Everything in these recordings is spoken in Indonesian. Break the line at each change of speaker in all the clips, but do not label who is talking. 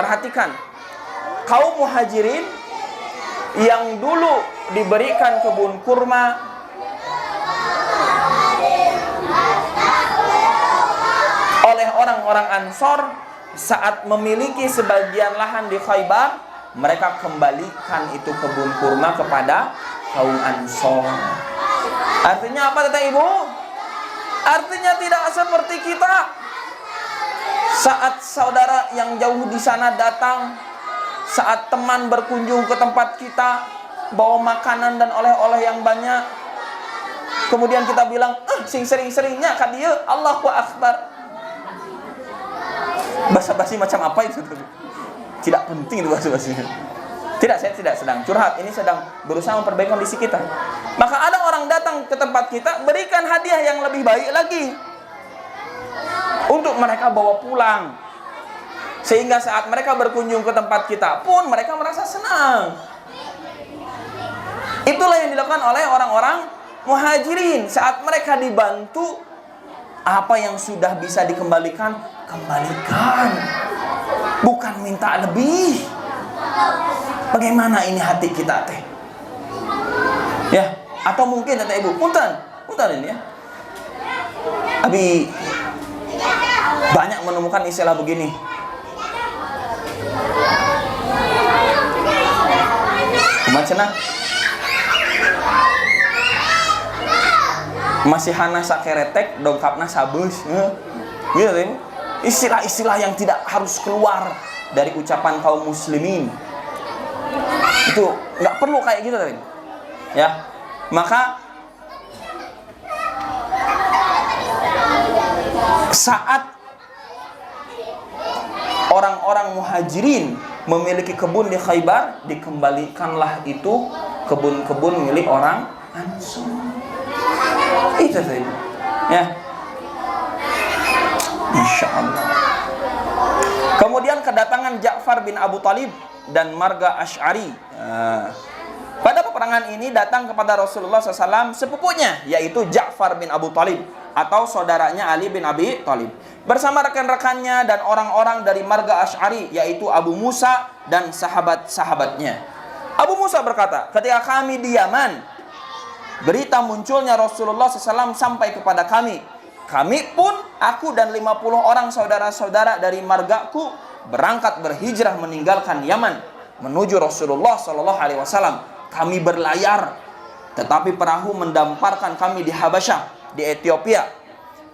Perhatikan, kaum muhajirin yang dulu diberikan kebun kurma oleh orang-orang Ansor, saat memiliki sebagian lahan di Khaybar, mereka kembalikan itu kebun kurma kepada kaum Ansor. Artinya apa, Tete Ibu? Artinya tidak seperti kita. Saat saudara yang jauh di sana datang, saat teman berkunjung ke tempat kita, bawa makanan dan oleh-oleh yang banyak, kemudian kita bilang, sing sering-seringnya ka dieu, Allahu Akbar. Basa-basi macam apa itu? Tidak penting itu basa-basinya. Tidak, saya tidak sedang curhat. Ini sedang berusaha memperbaiki kondisi kita. Maka ada orang datang ke tempat kita, berikan hadiah yang lebih baik lagi untuk mereka bawa pulang. Sehingga saat mereka berkunjung ke tempat kita pun mereka merasa senang. Itulah yang dilakukan oleh orang-orang muhajirin. Saat mereka dibantu, apa yang sudah bisa dikembalikan, kembalikan. Bukan minta lebih. Bagaimana ini hati kita teh? Ya, atau mungkin Tete Ibu, punten ini ya. Abi banyak menemukan istilah begini. Kumacenah masih hana sakeretek dongkapna sabeus. Gitu. Istilah-istilah yang tidak harus keluar dari ucapan kaum muslimin. Itu nggak perlu kayak gitu tadi. Ya. Maka saat orang-orang muhajirin memiliki kebun di Khaybar, dikembalikanlah itu kebun-kebun milik orang Ansor. Itu tadi. Ya. Masya Allah. Kemudian kedatangan Ja'far bin Abu Talib dan marga Asy'ari. Pada peperangan ini datang kepada Rasulullah SAW sepupunya, yaitu Ja'far bin Abu Talib atau saudaranya Ali bin Abi Thalib, bersama rekan-rekannya dan orang-orang dari marga Asy'ari, yaitu Abu Musa dan sahabat-sahabatnya. Abu Musa berkata, ketika kami di Yaman, berita munculnya Rasulullah SAW sampai kepada kami. Kami pun, aku dan 50 orang saudara-saudara dari margaku berangkat berhijrah meninggalkan Yaman menuju Rasulullah SAW. Kami berlayar, tetapi perahu mendamparkan kami di Habasyah, di Ethiopia,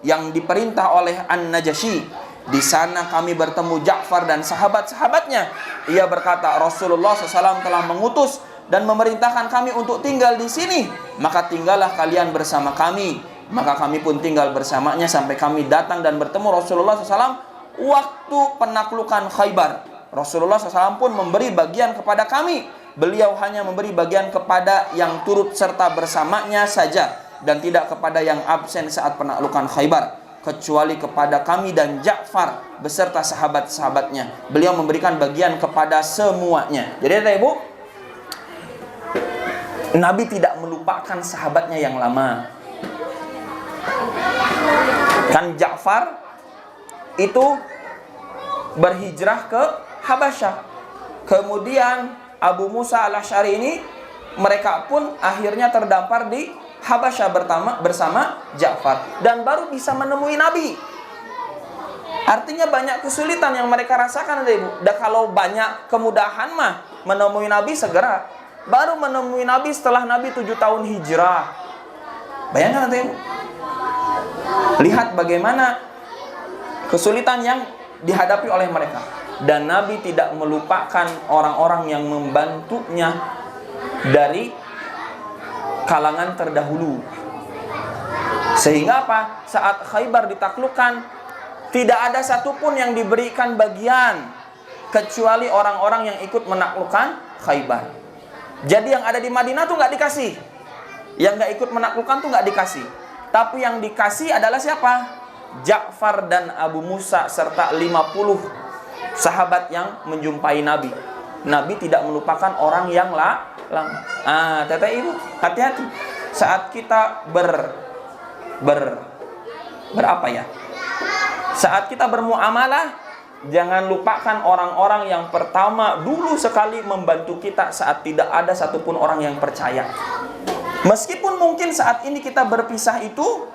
yang diperintah oleh An-Najasyi. Di sana kami bertemu Ja'far dan sahabat-sahabatnya. Ia berkata, Rasulullah SAW telah mengutus dan memerintahkan kami untuk tinggal di sini. Maka tinggallah kalian bersama kami. Maka kami pun tinggal bersamanya sampai kami datang dan bertemu Rasulullah SAW waktu penaklukan Khaybar. Rasulullah SAW pun memberi bagian kepada kami. Beliau hanya memberi bagian kepada yang turut serta bersamanya saja, dan tidak kepada yang absen saat penaklukan Khaybar, kecuali kepada kami dan Ja'far beserta sahabat-sahabatnya. Beliau memberikan bagian kepada semuanya. Jadi Ibu, Nabi tidak melupakan sahabatnya yang lama. Kan Ja'far itu berhijrah ke Habasyah. Kemudian Abu Musa al-Asy'ari ini, mereka pun akhirnya terdampar di Habasyah bersama Ja'far, dan baru bisa menemui Nabi. Artinya banyak kesulitan yang mereka rasakan, Ibu. Dan kalau banyak kemudahan mah menemui Nabi segera. Baru menemui Nabi setelah Nabi 7 tahun hijrah. Bayangkan nanti, Ibu. Lihat bagaimana kesulitan yang dihadapi oleh mereka. Dan Nabi tidak melupakan orang-orang yang membantunya dari kalangan terdahulu. Sehingga apa? Saat Khaybar ditaklukkan, tidak ada satupun yang diberikan bagian kecuali orang-orang yang ikut menaklukkan Khaybar. Jadi yang ada di Madinah tuh nggak dikasih. Yang nggak ikut menaklukkan tuh nggak dikasih. Tapi yang dikasih adalah siapa? Ja'far dan Abu Musa serta 50 sahabat yang menjumpai Nabi. Nabi tidak melupakan orang yang lama. Tete Ibu, hati-hati. Saat kita berapa ya? Saat kita bermuamalah, jangan lupakan orang-orang yang pertama dulu sekali membantu kita saat tidak ada satupun orang yang percaya. Meskipun mungkin saat ini kita berpisah itu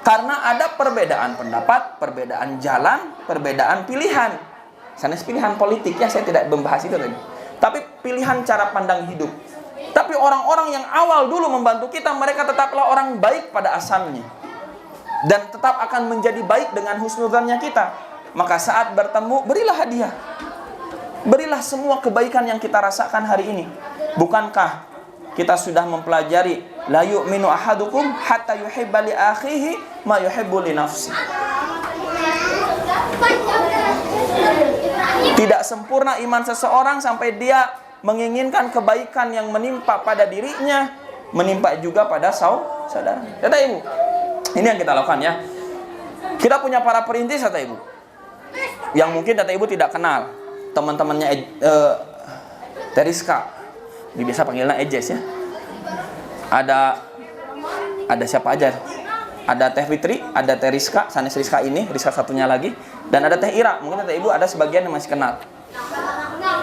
karena ada perbedaan pendapat, perbedaan jalan, perbedaan pilihan. Sanes pilihan politik ya, saya tidak membahas itu tadi. Tapi pilihan cara pandang hidup. Tapi orang-orang yang awal dulu membantu kita, mereka tetaplah orang baik pada asalnya. Dan tetap akan menjadi baik dengan husnudzannya kita. Maka saat bertemu, berilah hadiah. Berilah semua kebaikan yang kita rasakan hari ini. Bukankah kita sudah mempelajari la yu'minu ahadukum hatta yuhibba li akhihi ma yuhibbu li nafsi. Tidak sempurna iman seseorang sampai dia menginginkan kebaikan yang menimpa pada dirinya, menimpa juga pada saudara. Kata Ibu, ini yang kita lakukan ya. Kita punya para perintis, kata Ibu, yang mungkin kata Ibu tidak kenal. Teman-temannya Teriska, biasa panggilnya Ejes ya. Ada siapa aja? Ada Teh Fitri, ada Teh Rizka, Sanes Rizka ini, Rizka satunya lagi, dan ada Teh Ira. Mungkin Teh Ibu ada sebagian yang masih kenal.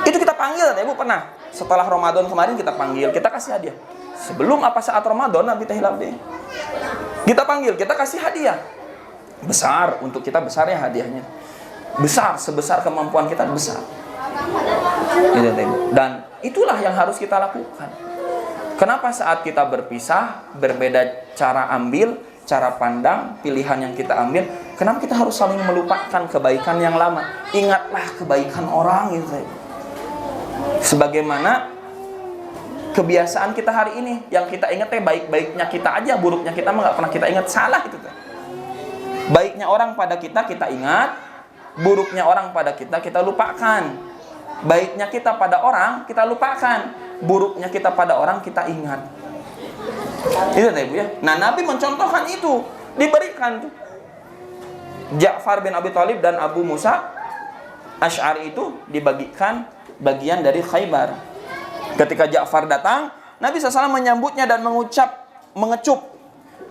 Itu kita panggil, Teh Ibu pernah. Setelah Ramadan kemarin kita panggil, kita kasih hadiah. Sebelum apa saat Ramadan Nabi Teh Hilal deh. Kita panggil, kita kasih hadiah. Besar, untuk kita besar ya hadiahnya. Besar, sebesar kemampuan kita besar. Gitu, Teh Ibu. Dan itulah yang harus kita lakukan. Kenapa saat kita berpisah, berbeda cara ambil, cara pandang, pilihan yang kita ambil, kenapa kita harus saling melupakan kebaikan yang lama? Ingatlah kebaikan orang gitu. Sebagaimana kebiasaan kita hari ini, yang kita ingat baik-baiknya kita aja, buruknya kita mah nggak pernah kita ingat, salah itu. Baiknya orang pada kita ingat, buruknya orang pada kita lupakan. Baiknya kita pada orang kita lupakan, buruknya kita pada orang kita ingat. Itu Ibu ya. Nah, Nabi mencontohkan itu, diberikan tuh. Ja'far bin Abi Thalib dan Abu Musa Asy'ari itu dibagikan bagian dari Khaybar. Ketika Ja'far datang, Nabi SAW menyambutnya dan mengecup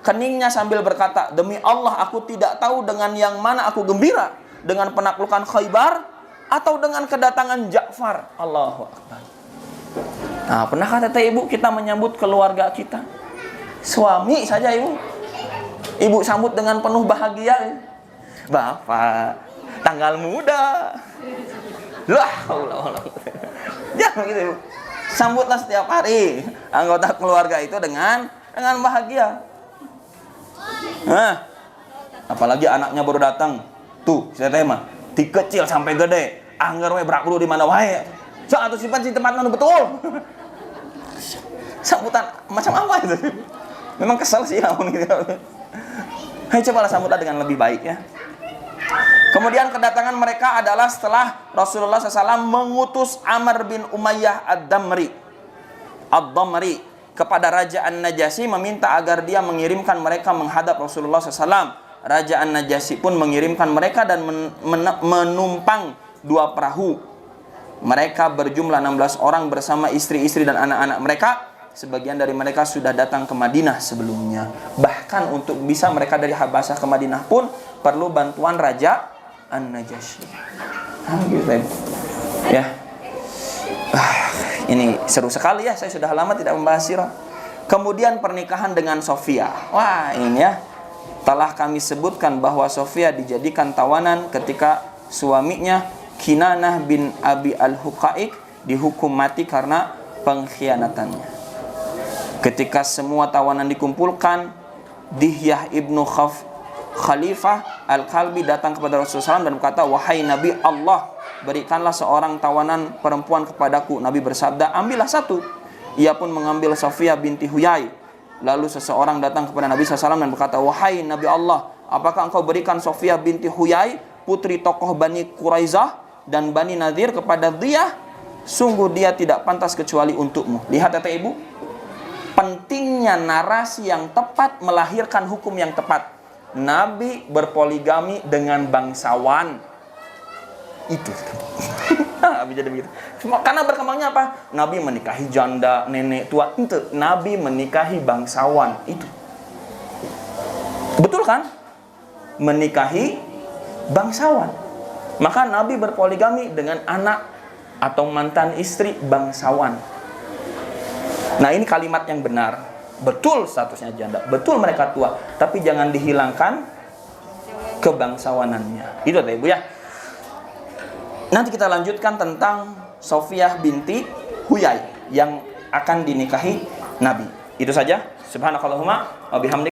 keningnya sambil berkata, demi Allah aku tidak tahu dengan yang mana aku gembira, dengan penaklukan Khaybar atau dengan kedatangan Ja'far. Allahu Akbar. Nah, pernahkah Teh Ibu kita menyambut keluarga kita? Suami saja Ibu sambut dengan penuh bahagia. Bapak, tanggal muda. Lah, Allah. Jangan gitu Ibu. Sambutlah setiap hari anggota keluarga itu dengan bahagia. Nah, apalagi anaknya baru datang. Tuh, saya tema, ti kecil sampai gede, anggar we berak dulu di mana wae. So atuh simpan di tempat mana betul. Sambutan macam apa itu? Memang kesel sih namun gitu. Hai, cobalah sambutlah dengan lebih baik ya. Kemudian kedatangan mereka adalah setelah Rasulullah SAW mengutus Amr bin Umayyah Ad-Damri kepada Raja An-Najasyi, meminta agar dia mengirimkan mereka menghadap Rasulullah SAW. Raja An-Najasyi pun mengirimkan mereka dan menumpang 2 perahu. Mereka berjumlah 16 orang bersama istri-istri dan anak-anak mereka. Sebagian dari mereka sudah datang ke Madinah sebelumnya. Bahkan untuk bisa mereka dari Habasyah ke Madinah pun perlu bantuan Raja An-Najasyi. Gitu ya. Ini seru sekali ya. Saya sudah lama tidak membahas sirah. Kemudian pernikahan dengan Sofia. Wah, ini ya. Telah kami sebutkan bahwa Sofia dijadikan tawanan ketika suaminya Kinanah bin Abi Al-Huqaiq dihukum mati karena pengkhianatannya. Ketika semua tawanan dikumpulkan, Dihyah ibnu Khalifah Al-Kalbi datang kepada Rasulullah SAW dan berkata, wahai Nabi Allah, berikanlah seorang tawanan perempuan kepadaku. Nabi bersabda, ambillah satu. Ia pun mengambil Sofia binti Huyai. Lalu seseorang datang kepada Nabi SAW dan berkata, wahai Nabi Allah, apakah engkau berikan Sofia binti Huyai, putri tokoh Bani Quraizah dan Bani Nadir kepada dia? Sungguh dia tidak pantas kecuali untukmu. Lihat ya Ibu, pentingnya narasi yang tepat melahirkan hukum yang tepat. Nabi berpoligami dengan bangsawan. Itu. Nabi jadi begitu. Karena berkembangnya apa? Nabi menikahi janda, nenek tua. Itu. Nabi menikahi bangsawan. Itu. Betul kan? Menikahi bangsawan. Maka Nabi berpoligami dengan anak atau mantan istri bangsawan. Nah, ini kalimat yang benar. Betul statusnya janda, betul mereka tua, tapi jangan dihilangkan kebangsawanannya. Itu tadi Ibu ya. Nanti kita lanjutkan tentang Sofiyah binti Huyai yang akan dinikahi Nabi. Itu saja. Subhanakallahumma wa bihamdika